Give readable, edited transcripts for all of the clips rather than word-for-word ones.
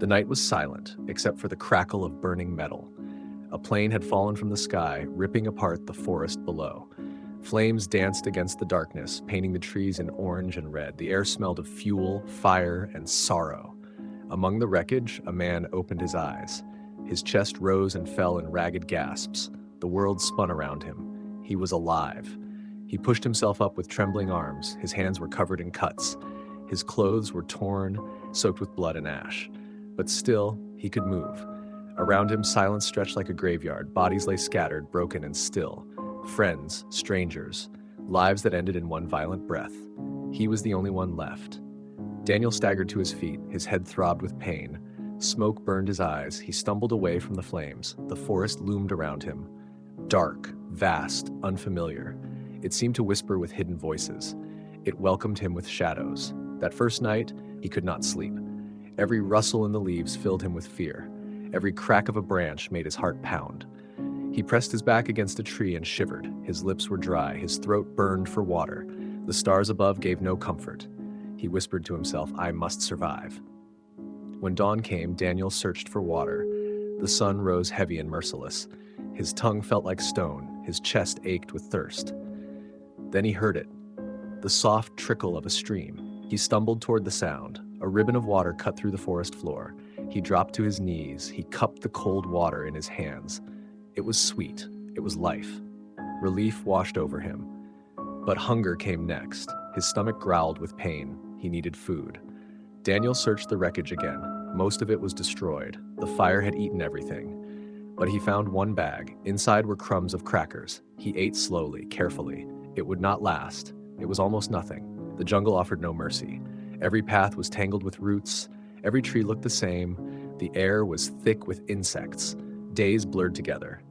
The night was silent, except for the crackle of burning metal. A plane had fallen from the sky, ripping apart the forest below. Flames danced against the darkness, painting the trees in orange and red. The air smelled of fuel, fire, and sorrow. Among the wreckage, a man opened his eyes. His chest rose and fell in ragged gasps. The world spun around him. He was alive. He pushed himself up with trembling arms. His hands were covered in cuts. His clothes were torn, soaked with blood and ash. But still, he could move. Around him, silence stretched like a graveyard. Bodies lay scattered, broken and still. Friends, strangers, lives that ended in one violent breath. He was the only one left. Daniel staggered to his feet. His head throbbed with pain. Smoke burned his eyes. He stumbled away from the flames. The forest loomed around him. Dark, vast, unfamiliar. It seemed to whisper with hidden voices. It welcomed him with shadows. That first night, he could not sleep. Every rustle in the leaves filled him with fear. Every crack of a branch made his heart pound. He pressed his back against a tree and shivered. His lips were dry. His throat burned for water. The stars above gave no comfort. He whispered to himself, "I must survive." When dawn came, Daniel searched for water. The sun rose heavy and merciless. His tongue felt like stone. His chest ached with thirst. Then he heard it, the soft trickle of a stream. He stumbled toward the sound. A ribbon of water cut through the forest floor. He dropped to his knees. He cupped the cold water in his hands. It was sweet. It was life. Relief washed over him. But hunger came next. His stomach growled with pain. He needed food. Daniel searched the wreckage again. Most of it was destroyed. The fire had eaten everything. But he found one bag. Inside were crumbs of crackers. He ate slowly, carefully. It would not last. It was almost nothing. The jungle offered no mercy. Every path was tangled with roots. Every tree looked the same. The air was thick with insects. Days blurred together.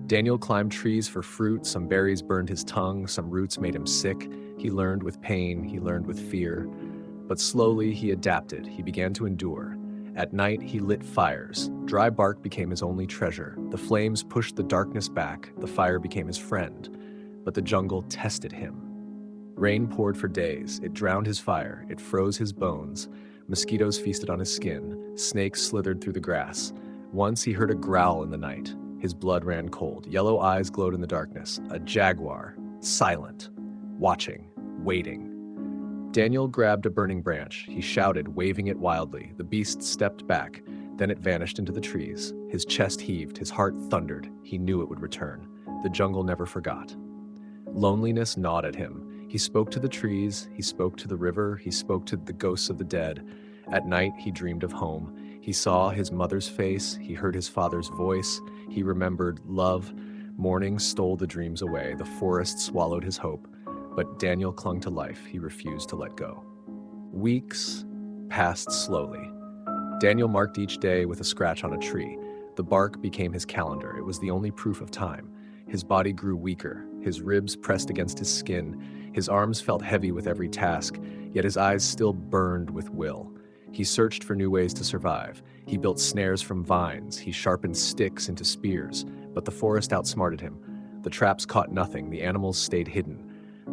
Daniel climbed trees for fruit. Some berries burned his tongue. Some roots made him sick. He learned with pain. He learned with fear. But slowly he adapted. He began to endure. At night, he lit fires. Dry bark became his only treasure. The flames pushed the darkness back. The fire became his friend. But the jungle tested him. Rain poured for days. It drowned his fire. It froze his bones. Mosquitoes feasted on his skin. Snakes slithered through the grass. Once he heard a growl in the night. His blood ran cold. Yellow eyes glowed in the darkness. A jaguar, silent, watching, waiting. Daniel grabbed a burning branch. He shouted, waving it wildly. The beast stepped back. Then it vanished into the trees. His chest heaved. His heart thundered. He knew it would return. The jungle never forgot. Loneliness gnawed at him. He spoke to the trees. He spoke to the river. He spoke to the ghosts of the dead. At night, he dreamed of home. He saw his mother's face. He heard his father's voice. He remembered love. Morning stole the dreams away. The forest swallowed his hope. But Daniel clung to life. He refused to let go. Weeks passed slowly. Daniel marked each day with a scratch on a tree. The bark became his calendar. It was the only proof of time. His body grew weaker. His ribs pressed against his skin. His arms felt heavy with every task, yet his eyes still burned with will. He searched for new ways to survive. He built snares from vines. He sharpened sticks into spears, but the forest outsmarted him. The traps caught nothing. The animals stayed hidden.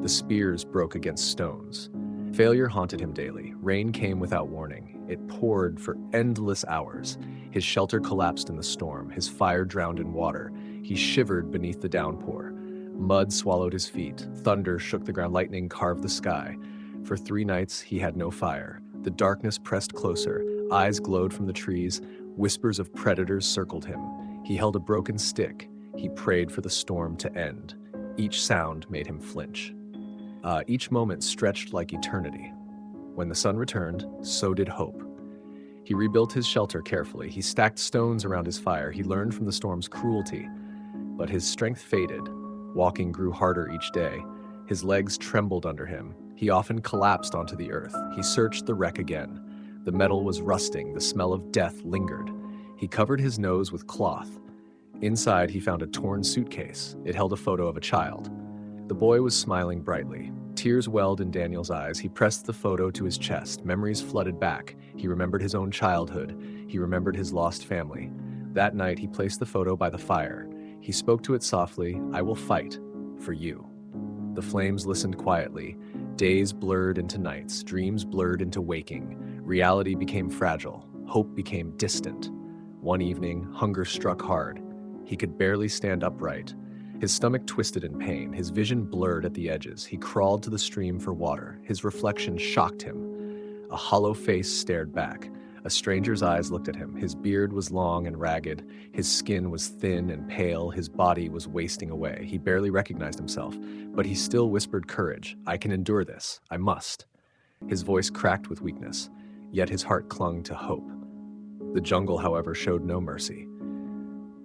The spears broke against stones. Failure haunted him daily. Rain came without warning. It poured for endless hours. His shelter collapsed in the storm. His fire drowned in water. He shivered beneath the downpour. Mud swallowed his feet. Thunder shook the ground. Lightning carved the sky. For 3 nights, he had no fire. The darkness pressed closer. Eyes glowed from the trees. Whispers of predators circled him. He held a broken stick. He prayed for the storm to end. Each sound made him flinch. Each moment stretched like eternity. When the sun returned, so did hope. He rebuilt his shelter carefully. He stacked stones around his fire. He learned from the storm's cruelty. But his strength faded. Walking grew harder each day. His legs trembled under him. He often collapsed onto the earth. He searched the wreck again. The metal was rusting. The smell of death lingered. He covered his nose with cloth. Inside, he found a torn suitcase. It held a photo of a child. The boy was smiling brightly. Tears welled in Daniel's eyes. He pressed the photo to his chest. Memories flooded back. He remembered his own childhood. He remembered his lost family. That night, he placed the photo by the fire. He spoke to it softly, "I will fight for you." The flames listened quietly. Days blurred into nights. Dreams blurred into waking. Reality became fragile. Hope became distant. One evening, hunger struck hard. He could barely stand upright. His stomach twisted in pain, his vision blurred at the edges. He crawled to the stream for water. His reflection shocked him. A hollow face stared back. A stranger's eyes looked at him. His beard was long and ragged. His skin was thin and pale. His body was wasting away. He barely recognized himself, but he still whispered courage. "I can endure this. I must." His voice cracked with weakness, yet his heart clung to hope. The jungle, however, showed no mercy.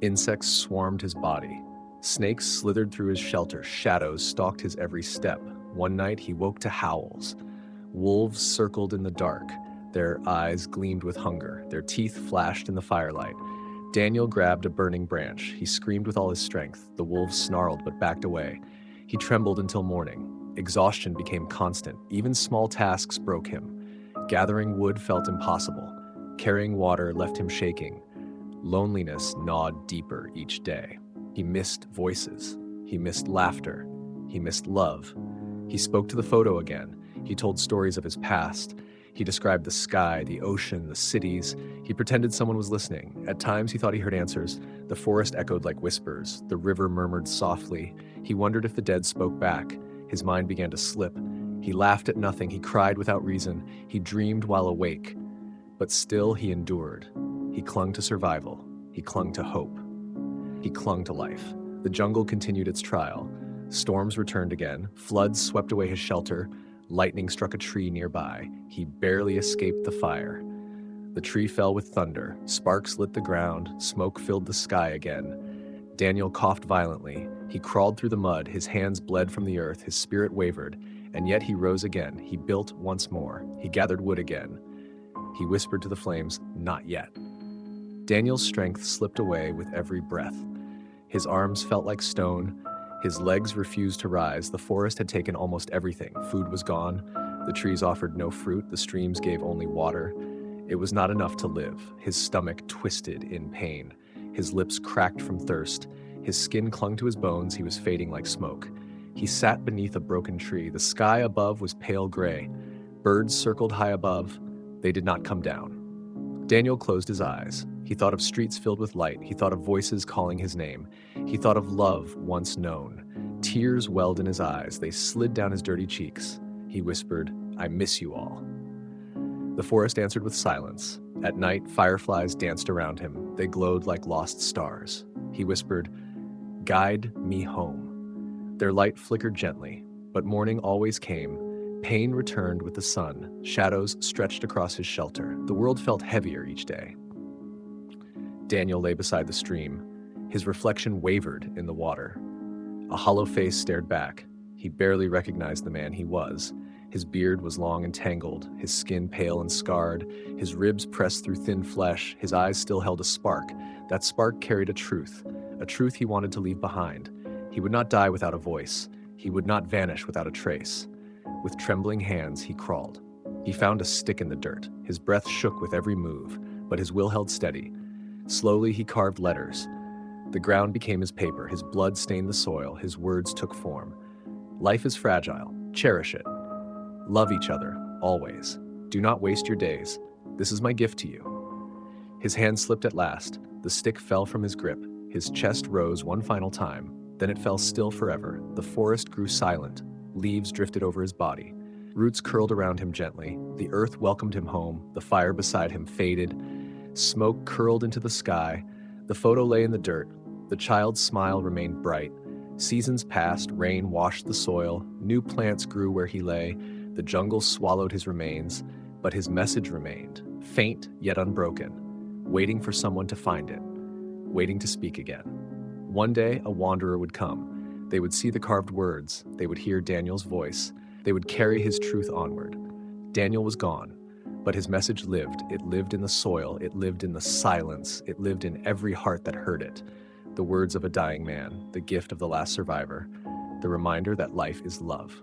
Insects swarmed his body. Snakes slithered through his shelter. Shadows stalked his every step. One night he woke to howls. Wolves circled in the dark. Their eyes gleamed with hunger. Their teeth flashed in the firelight. Daniel grabbed a burning branch. He screamed with all his strength. The wolves snarled but backed away. He trembled until morning. Exhaustion became constant. Even small tasks broke him. Gathering wood felt impossible. Carrying water left him shaking. Loneliness gnawed deeper each day. He missed voices. He missed laughter. He missed love. He spoke to the photo again. He told stories of his past. He described the sky, the ocean, the cities. He pretended someone was listening. At times he thought he heard answers. The forest echoed like whispers. The river murmured softly. He wondered if the dead spoke back. His mind began to slip. He laughed at nothing. He cried without reason. He dreamed while awake. But still he endured. He clung to survival. He clung to hope. He clung to life. The jungle continued its trial. Storms returned again. Floods swept away his shelter. Lightning struck a tree nearby. He barely escaped the fire. The tree fell with thunder. Sparks lit the ground. Smoke filled the sky again. Daniel coughed violently. He crawled through the mud. His hands bled from the earth. His spirit wavered. And yet he rose again. He built once more. He gathered wood again. He whispered to the flames, "Not yet." Daniel's strength slipped away with every breath. His arms felt like stone. His legs refused to rise. The forest had taken almost everything. Food was gone. The trees offered no fruit. The streams gave only water. It was not enough to live. His stomach twisted in pain. His lips cracked from thirst. His skin clung to his bones. He was fading like smoke. He sat beneath a broken tree. The sky above was pale gray. Birds circled high above. They did not come down. Daniel closed his eyes. He thought of streets filled with light. He thought of voices calling his name. He thought of love once known. Tears welled in his eyes. They slid down his dirty cheeks. He whispered, "I miss you all." The forest answered with silence. At night, fireflies danced around him. They glowed like lost stars. He whispered, "Guide me home." Their light flickered gently, but morning always came. Pain returned with the sun. Shadows stretched across his shelter. The world felt heavier each day. Daniel lay beside the stream. His reflection wavered in the water. A hollow face stared back. He barely recognized the man he was. His beard was long and tangled, his skin pale and scarred, his ribs pressed through thin flesh. His eyes still held a spark. That spark carried a truth he wanted to leave behind. He would not die without a voice. He would not vanish without a trace. With trembling hands, he crawled. He found a stick in the dirt. His breath shook with every move, but his will held steady. Slowly, he carved letters. The ground became his paper. His blood stained the soil. His words took form. Life is fragile. Cherish it. Love each other, always. Do not waste your days. This is my gift to you. His hand slipped at last. The stick fell from his grip. His chest rose one final time. Then it fell still forever. The forest grew silent. Leaves drifted over his body. Roots curled around him gently. The earth welcomed him home. The fire beside him faded. Smoke curled into the sky. The photo lay in the dirt. The child's smile remained bright. Seasons passed. Rain washed the soil. New plants grew where he lay. The jungle swallowed his remains. But his message remained, faint yet unbroken, waiting for someone to find it, waiting to speak again. One day, a wanderer would come. They would see the carved words. They would hear Daniel's voice. They would carry his truth onward. Daniel was gone, but his message lived. It lived in the soil. It lived in the silence. It lived in every heart that heard it. The words of a dying man, the gift of the last survivor, the reminder that life is love.